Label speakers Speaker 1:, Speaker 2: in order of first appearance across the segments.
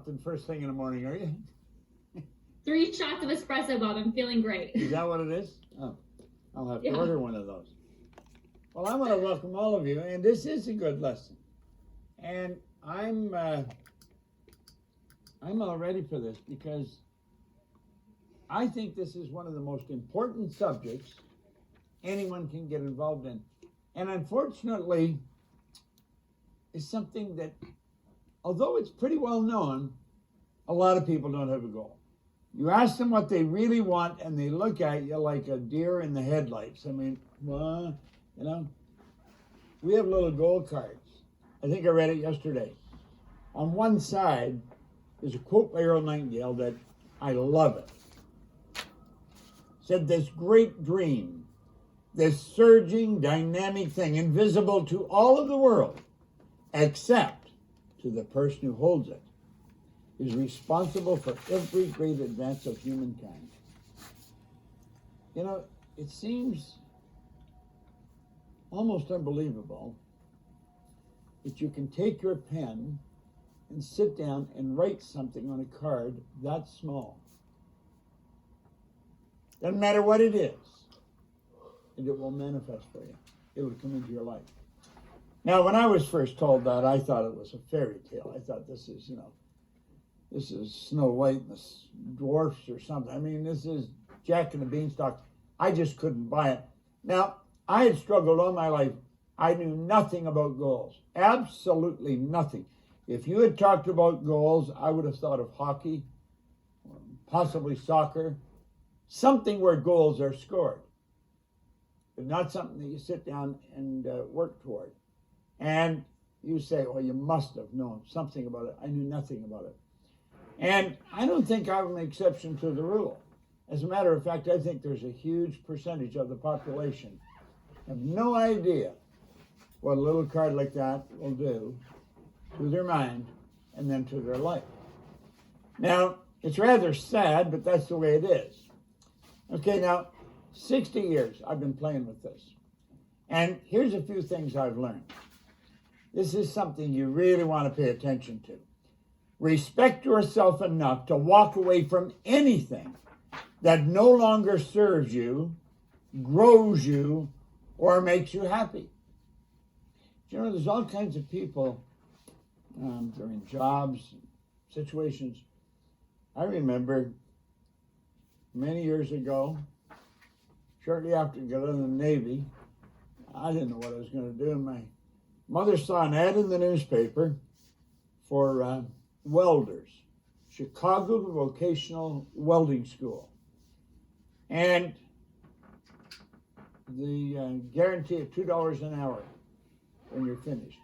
Speaker 1: something first thing in the morning, are you?
Speaker 2: 3 shots of espresso, Bob. I'm feeling great.
Speaker 1: Is that what it is? Oh, I'll have to order one of those. Well, I want to welcome all of you, and this is a good lesson. And I'm all ready for this because I think this is one of the most important subjects anyone can get involved in. And unfortunately, it's something that, although it's pretty well known, a lot of people don't have a goal. You ask them what they really want, and they look at you like a deer in the headlights. I mean, well, you know, we have little goal cards. I think I read it yesterday. On one side is a quote by Earl Nightingale that I love it. Said, this great dream, this surging, dynamic thing, invisible to all of the world, except to the person who holds it, is responsible for every great advance of humankind. You know, it seems almost unbelievable that you can take your pen and sit down and write something on a card that small. Doesn't matter what it is, and it will manifest for you. It will come into your life. Now, when I was first told that, I thought it was a fairy tale. I thought this is, this is Snow White and the dwarfs or something. I mean, this is Jack and the Beanstalk. I just couldn't buy it. Now, I had struggled all my life. I knew nothing about goals. Absolutely nothing. If you had talked about goals, I would have thought of hockey, or possibly soccer, something where goals are scored, but not something that you sit down and work toward. And you say, well, you must have known something about it. I knew nothing about it. And I don't think I'm an exception to the rule. As a matter of fact, I think there's a huge percentage of the population have no idea what a little card like that will do to their mind and then to their life. Now, it's rather sad, but that's the way it is. Okay, now, 60 years I've been playing with this. And here's a few things I've learned. This is something you really want to pay attention to. Respect yourself enough to walk away from anything that no longer serves you, grows you, or makes you happy. You know, there's all kinds of people during jobs, situations. I remember many years ago, shortly after I got out of the Navy, I didn't know what I was going to do. My mother saw an ad in the newspaper for welders, Chicago Vocational Welding School. And the guarantee of $2 an hour when you're finished.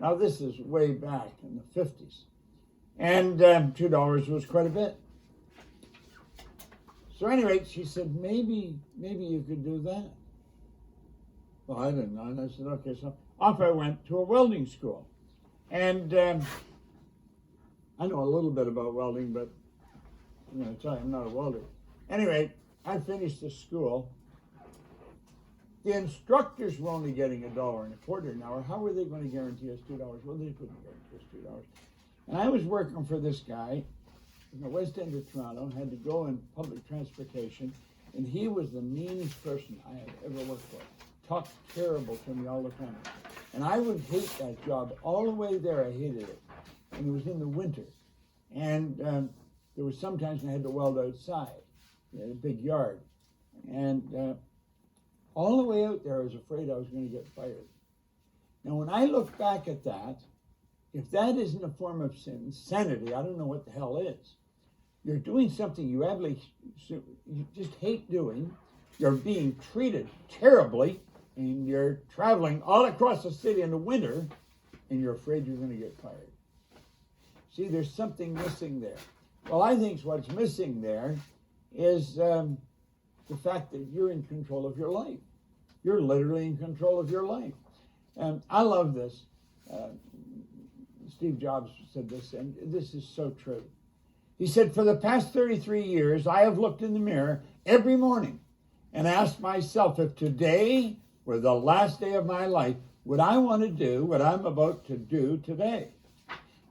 Speaker 1: Now, this is way back in the 50s. And $2 was quite a bit. So anyway, she said, maybe you could do that. Well, I didn't know. And I said, okay. So off I went to a welding school. And I know a little bit about welding, but I'm going to tell you, I'm not a welder. Anyway, I finished the school. The instructors were only getting $1.25 an hour. How were they going to guarantee us $2? Well, they couldn't guarantee us $2. And I was working for this guy in the West End of Toronto, had to go in public transportation, and he was the meanest person I had ever worked for. Talked terrible to me all the time. And I would hate that job. All the way there, I hated it. And it was in the winter. And there was sometimes I had to weld outside. We had a big yard. And all the way out there, I was afraid I was going to get fired. Now, when I look back at that, if that isn't a form of insanity, I don't know what the hell is. You're doing something you just hate doing. You're being treated terribly, and you're traveling all across the city in the winter, and you're afraid you're going to get fired. See, there's something missing there. Well, I think what's missing there is the fact that you're in control of your life. You're literally in control of your life. And I love this. Steve Jobs said this, and this is so true. He said, for the past 33 years, I have looked in the mirror every morning and asked myself if today were the last day of my life, would I want to do what I'm about to do today?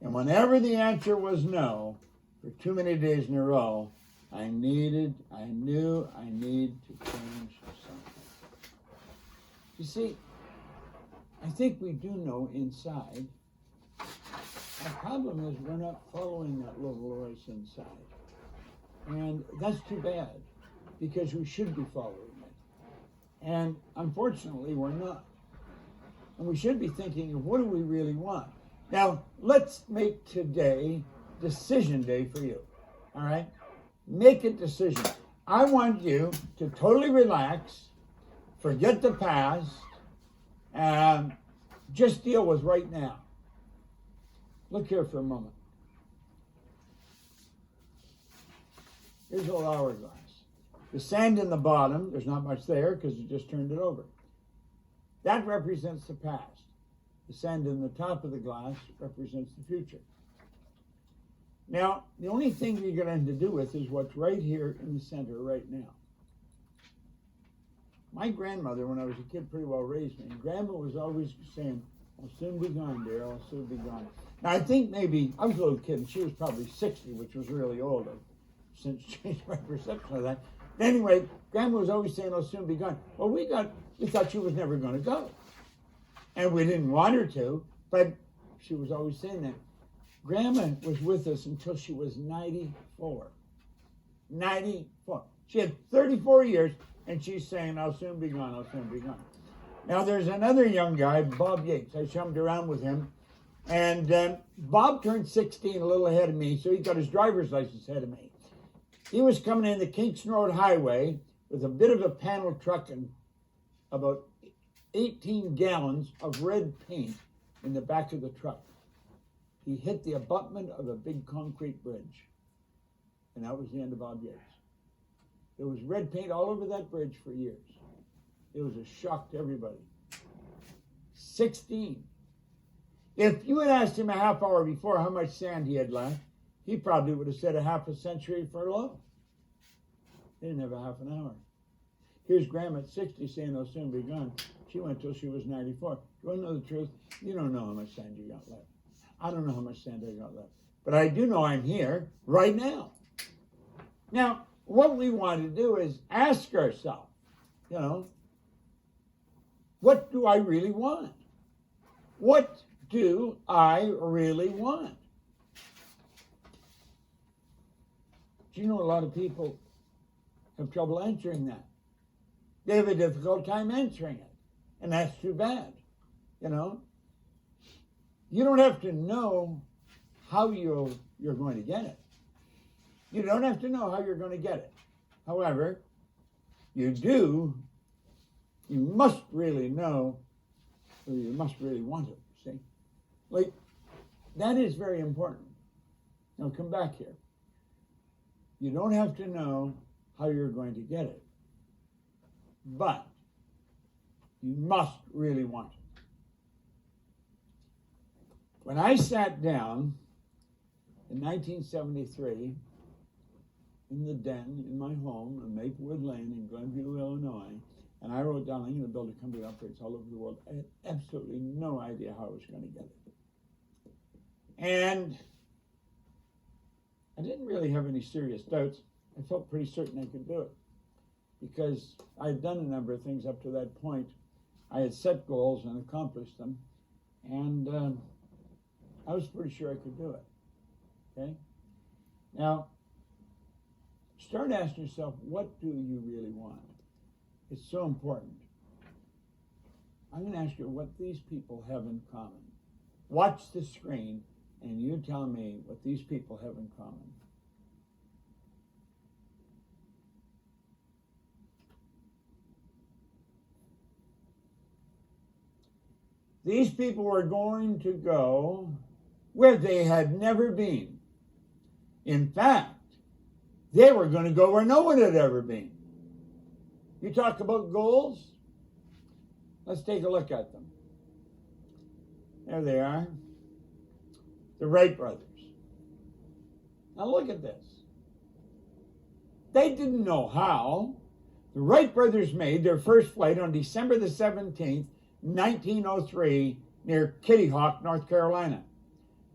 Speaker 1: And whenever the answer was no, for too many days in a row, I knew I need to change something. You see, I think we do know inside. Our problem is we're not following that little voice inside. And that's too bad, because we should be following it. And unfortunately, we're not. And we should be thinking of what do we really want. Now, let's make today decision day for you. All right? Make a decision. I want you to totally relax, forget the past, and just deal with right now. Look here for a moment. Here's a little hourglass. The sand in the bottom, there's not much there because you just turned it over. That represents the past. The sand in the top of the glass represents the future. Now, the only thing you're going to do with is what's right here in the center right now. My grandmother, when I was a kid, pretty well raised me. And Grandma was always saying, I'll soon be gone, dear, I'll soon be gone. Now, I think maybe, I was a little kid, and she was probably 60, which was really old. I've since changed my perception of that. But anyway, Grandma was always saying, I'll soon be gone. Well, we thought she was never going to go. And we didn't want her to, but she was always saying that. Grandma was with us until she was 94. 94. She had 34 years, and she's saying, I'll soon be gone, I'll soon be gone. Now, there's another young guy, Bob Yates. I chummed around with him. And Bob turned 16, a little ahead of me, so he got his driver's license ahead of me. He was coming in the Kingston Road Highway with a bit of a panel truck and about 18 gallons of red paint in the back of the truck. He hit the abutment of a big concrete bridge. And that was the end of Bob Yates. There was red paint all over that bridge for years. It was a shock to everybody. 16. If you had asked him a half hour before how much sand he had left, he probably would have said a half a century for low. They didn't have a half an hour. Here's Grandma at 60 saying they'll soon be gone. She went till she was 94. Do you want to know the truth? You don't know how much sand you got left. I don't know how much sand I got left. But I do know I'm here right now. Now, what we want to do is ask ourselves, what do I really want? What do I really want? Do you know a lot of people have trouble answering that? They have a difficult time answering it. And that's too bad, You don't have to know how you're going to get it. You don't have to know how you're going to get it. However, you must really know, or you must really want it, see? Like, that is very important. Now come back here. You don't have to know how you're going to get it, but you must really want it. When I sat down in 1973 in the den in my home in Maplewood Lane in Glenview, Illinois, and I wrote down, I'm going to build a company that operates all over the world, I had absolutely no idea how I was going to get it. And I didn't really have any serious doubts. I felt pretty certain I could do it because I had done a number of things up to that point. I had set goals and accomplished them, and I was pretty sure I could do it. Okay? Now, start asking yourself, what do you really want? It's so important. I'm going to ask you what these people have in common. Watch the screen, and you tell me what these people have in common. These people were going to go where they had never been. In fact, they were going to go where no one had ever been. You talk about goals? Let's take a look at them. There they are. The Wright Brothers. Now look at this. They didn't know how. The Wright Brothers made their first flight on December the 17th, 1903, near Kitty Hawk, North Carolina.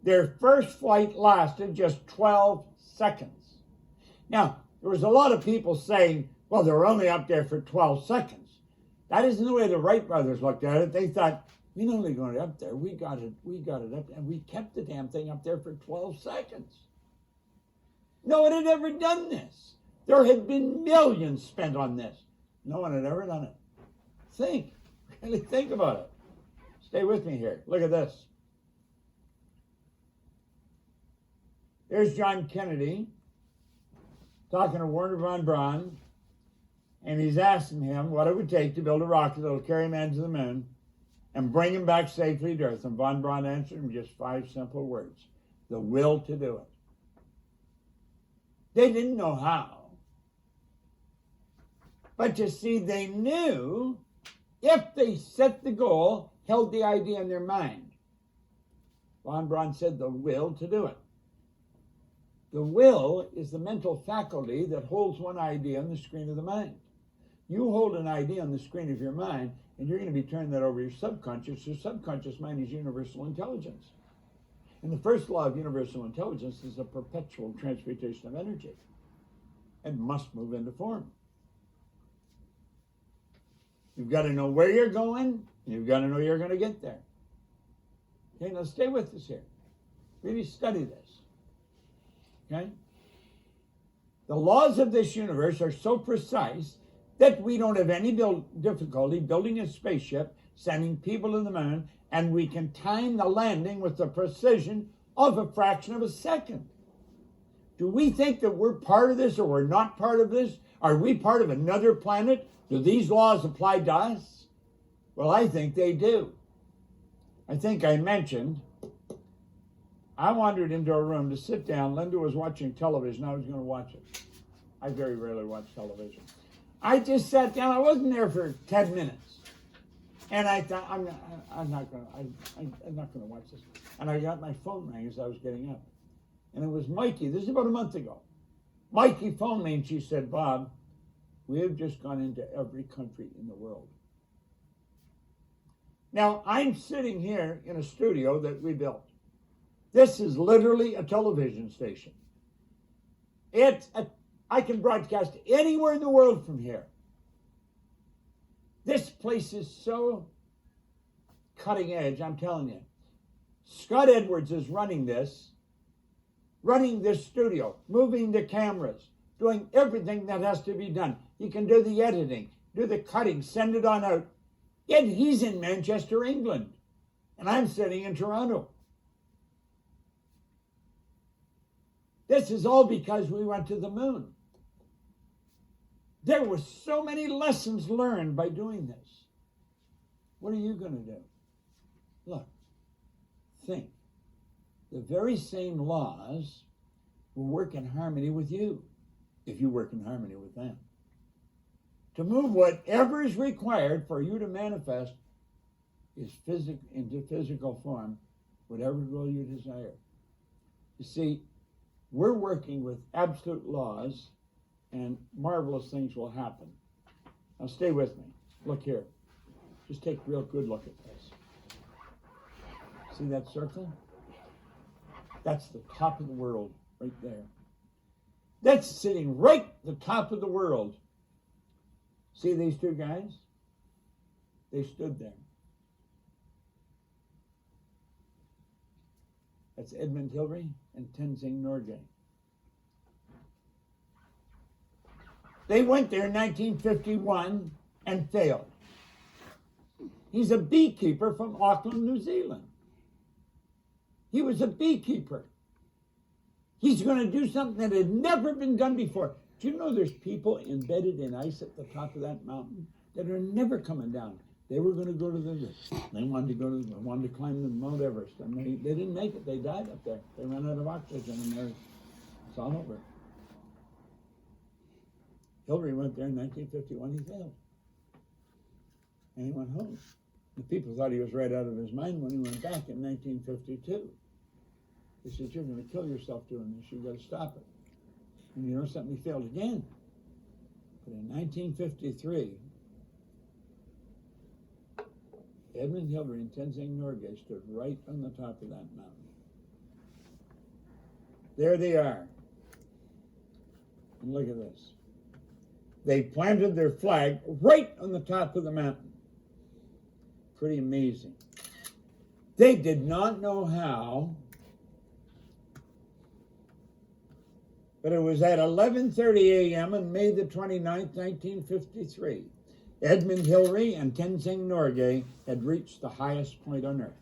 Speaker 1: Their first flight lasted just 12 seconds. Now, there was a lot of people saying, well, they were only up there for 12 seconds. That isn't the way the Wright brothers looked at it. They thought, we not only got it up there, we got it up, and we kept the damn thing up there for 12 seconds. No one had ever done this. There had been millions spent on this. No one had ever done it. Think, really think about it. Stay with me here. Look at this. There's John Kennedy talking to Wernher von Braun, and he's asking him what it would take to build a rocket that will carry a man to the moon and bring him back safely to Earth. And von Braun answered him just 5 simple words: the will to do it. They didn't know how. But you see, they knew if they set the goal, held the idea in their mind. Von Braun said the will to do it. The will is the mental faculty that holds one idea on the screen of the mind. You hold an idea on the screen of your mind, and you're going to be turning that over your subconscious. Your subconscious mind is universal intelligence. And the first law of universal intelligence is a perpetual transmutation of energy. It must move into form. You've got to know where you're going, and you've got to know you're going to get there. Okay, now stay with us here. Really study this. Okay? The laws of this universe are so precise that we don't have any difficulty building a spaceship, sending people to the moon, and we can time the landing with the precision of a fraction of a second. Do we think that we're part of this or we're not part of this? Are we part of another planet? Do these laws apply to us? Well, I think they do. I think I mentioned, I wandered into a room to sit down. Linda was watching television. I was going to watch it. I very rarely watch television. I just sat down. I wasn't there for 10 minutes. And I thought, I'm not going to watch this. And I got my phone rang as I was getting up. And it was Mikey. This is about a month ago. Mikey phoned me and she said, Bob, we have just gone into every country in the world. Now, I'm sitting here in a studio that we built. This is literally a television station. I can broadcast anywhere in the world from here. This place is so cutting edge, I'm telling you. Scott Edwards is running this studio, moving the cameras, doing everything that has to be done. He can do the editing, do the cutting, send it on out. Yet he's in Manchester, England, and I'm sitting in Toronto. This is all because we went to the moon. There were so many lessons learned by doing this. What are you going to do? Look, think. The very same laws will work in harmony with you if you work in harmony with them. To move whatever is required for you to manifest into physical form, whatever goal you desire. You see, we're working with absolute laws, and marvelous things will happen. Now stay with me. Look here. Just take a real good look at this. See that circle? That's the top of the world right there. That's sitting right at the top of the world. See these two guys? They stood there. That's Edmund Hillary and Tenzing Norgay. They went there in 1951 and failed. He's a beekeeper from Auckland, New Zealand. He was a beekeeper. He's going to do something that had never been done before. Do you know there's people embedded in ice at the top of that mountain that are never coming down? They were going to go to they wanted to climb the Mount Everest, and they didn't make it. They died up there. They ran out of oxygen, and it's all over. Hillary went there in 1951. He failed, and he went home. The people thought he was right out of his mind when he went back in 1952. They said, "You're going to kill yourself doing this. You've got to stop it." And you know something? He failed again. But in 1953, Edmund Hillary and Tenzing Norgay stood right on the top of that mountain. There they are. And look at this. They planted their flag right on the top of the mountain. Pretty amazing. They did not know how, but it was at 11:30 a.m. on May the 29th, 1953. Edmund Hillary and Tenzing Norgay had reached the highest point on earth.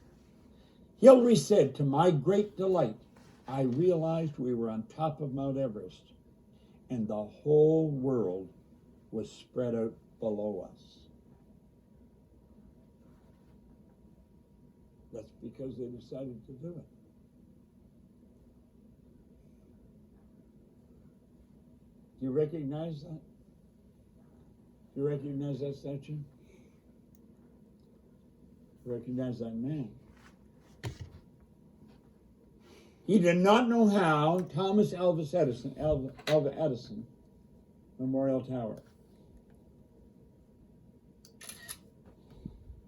Speaker 1: Hillary said, "To my great delight, I realized we were on top of Mount Everest, and the whole world was spread out below us." That's because they decided to do it. Do you recognize that? Do you recognize that statue? You recognize that man? He did not know how. Thomas Alva Edison, Memorial Tower.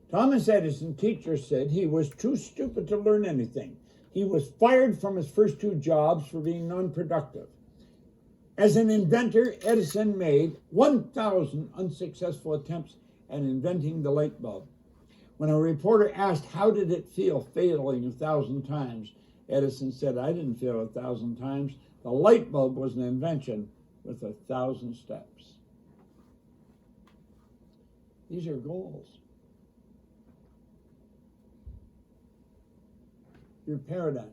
Speaker 1: Thomas Edison, teacher, said he was too stupid to learn anything. He was fired from his first 2 jobs for being non-productive. As an inventor, Edison made 1,000 unsuccessful attempts at inventing the light bulb. When a reporter asked, how did it feel failing 1,000 times? Edison said, I didn't fail 1,000 times. The light bulb was an invention with 1,000 steps. These are goals. Your paradigm.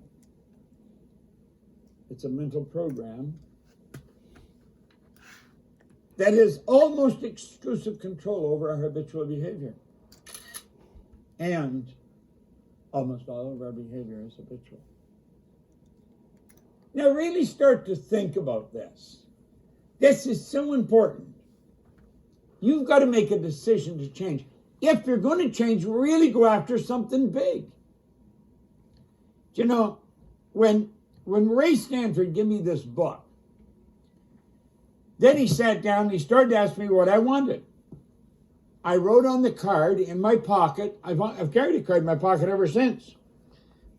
Speaker 1: It's a mental program that has almost exclusive control over our habitual behavior. And almost all of our behavior is habitual. Now really start to think about this. This is so important. You've got to make a decision to change. If you're going to change, really go after something big. You know, when Ray Stanford gave me this book, then he sat down and he started to ask me what I wanted. I wrote on the card in my pocket. I've carried a card in my pocket ever since.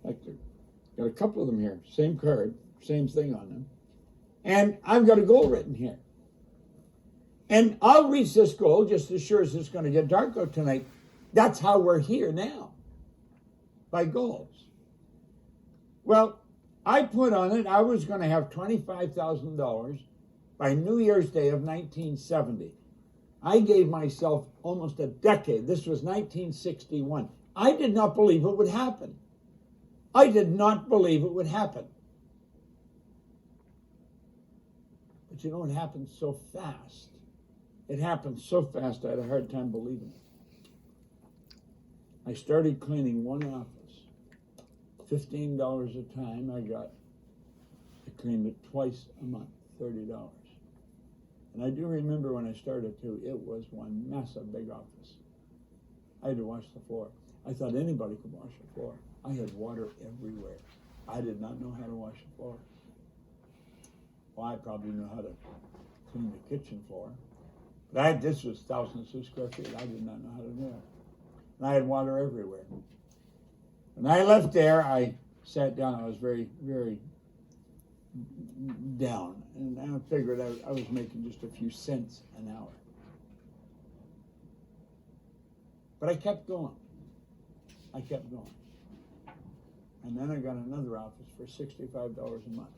Speaker 1: Got a couple of them here. Same card, same thing on them. And I've got a goal written here. And I'll reach this goal just as sure as it's going to get dark out tonight. That's how we're here now, by goals. Well, I put on it I was going to have $25,000 by New Year's Day of 1970. I gave myself almost a decade. This was 1961. I did not believe it would happen. I did not believe it would happen. But you know, it happened so fast. It happened so fast I had a hard time believing it. I started cleaning one office. $15 a time. I cleaned it twice a month, $30. And I do remember when I started to, it was one massive big office. I had to wash the floor. I thought anybody could wash the floor. I had water everywhere. I did not know how to wash the floor. Well, I probably knew how to clean the kitchen floor. But this was thousands of square feet. I did not know how to do it. And I had water everywhere. When I left there, I sat down. I was very, very down. And I figured I was making just a few cents an hour. But I kept going. I kept going. And then I got another office for $65 a month.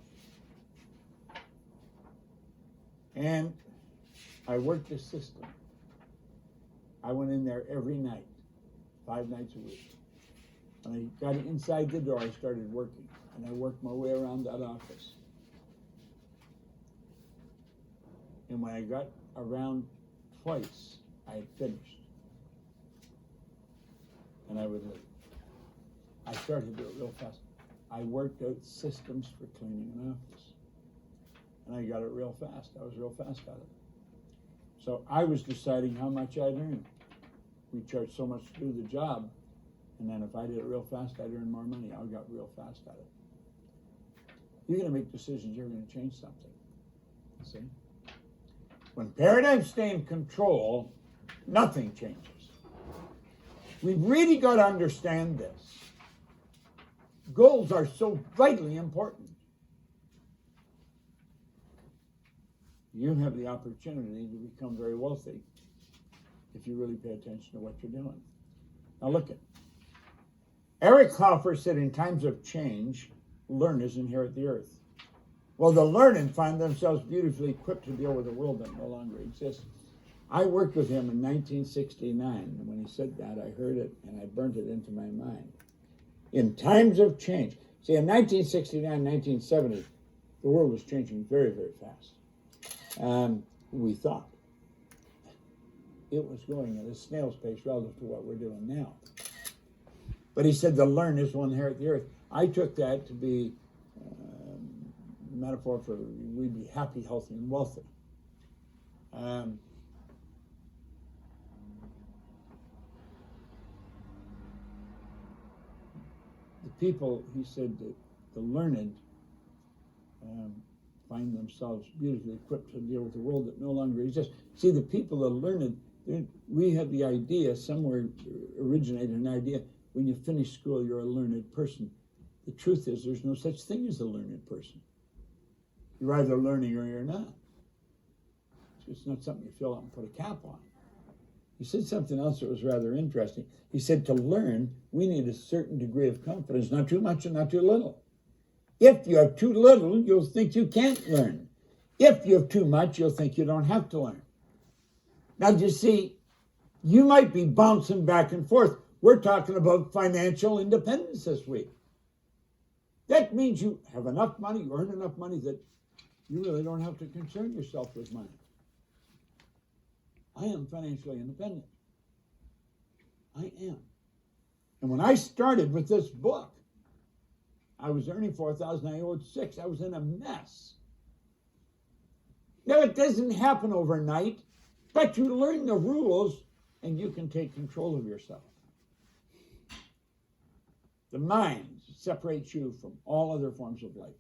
Speaker 1: And I worked the system. I went in there every night, 5 nights a week. When I got inside the door, I started working. And I worked my way around that office. And when I got around twice, I had finished. And I would leave. I started to do it real fast. I worked out systems for cleaning an office. And I got it real fast. I was real fast at it. So I was deciding how much I'd earn. We charged so much to do the job. And then if I did it real fast, I'd earn more money. I got real fast at it. You're going to make decisions. You're going to change something. See? When paradigms stay in control, nothing changes. We've really got to understand this. Goals are so vitally important. You have the opportunity to become very wealthy if you really pay attention to what you're doing. Now look at Eric Hoffer said, in times of change, learners inherit the earth. Well, the learned find themselves beautifully equipped to deal with a world that no longer exists. I worked with him in 1969, and when he said that, I heard it and I burnt it into my mind. In times of change. See, in 1969, 1970, the world was changing very, very fast. We thought it was going at a snail's pace relative to what we're doing now. But he said the learners will inherit the earth. I took that to be a metaphor for we'd be happy, healthy, and wealthy. The people, he said, that the learned find themselves beautifully equipped to deal with a world that no longer exists. See, the people that are learned, we have the idea, somewhere originated an idea, when you finish school, you're a learned person. The truth is, there's no such thing as a learned person. You're either learning or you're not. It's not something you fill out and put a cap on. He said something else that was rather interesting. He said to learn, we need a certain degree of confidence, not too much and not too little. If you have too little, you'll think you can't learn. If you have too much, you'll think you don't have to learn. Now, you see, you might be bouncing back and forth. We're talking about financial independence this week. That means you have enough money, you earn enough money that you really don't have to concern yourself with money. I am financially independent. I am. And when I started with this book, I was earning $4,000, I owed $6,000. I was in a mess. Now, it doesn't happen overnight, but you learn the rules and you can take control of yourself. The mind separates you from all other forms of life.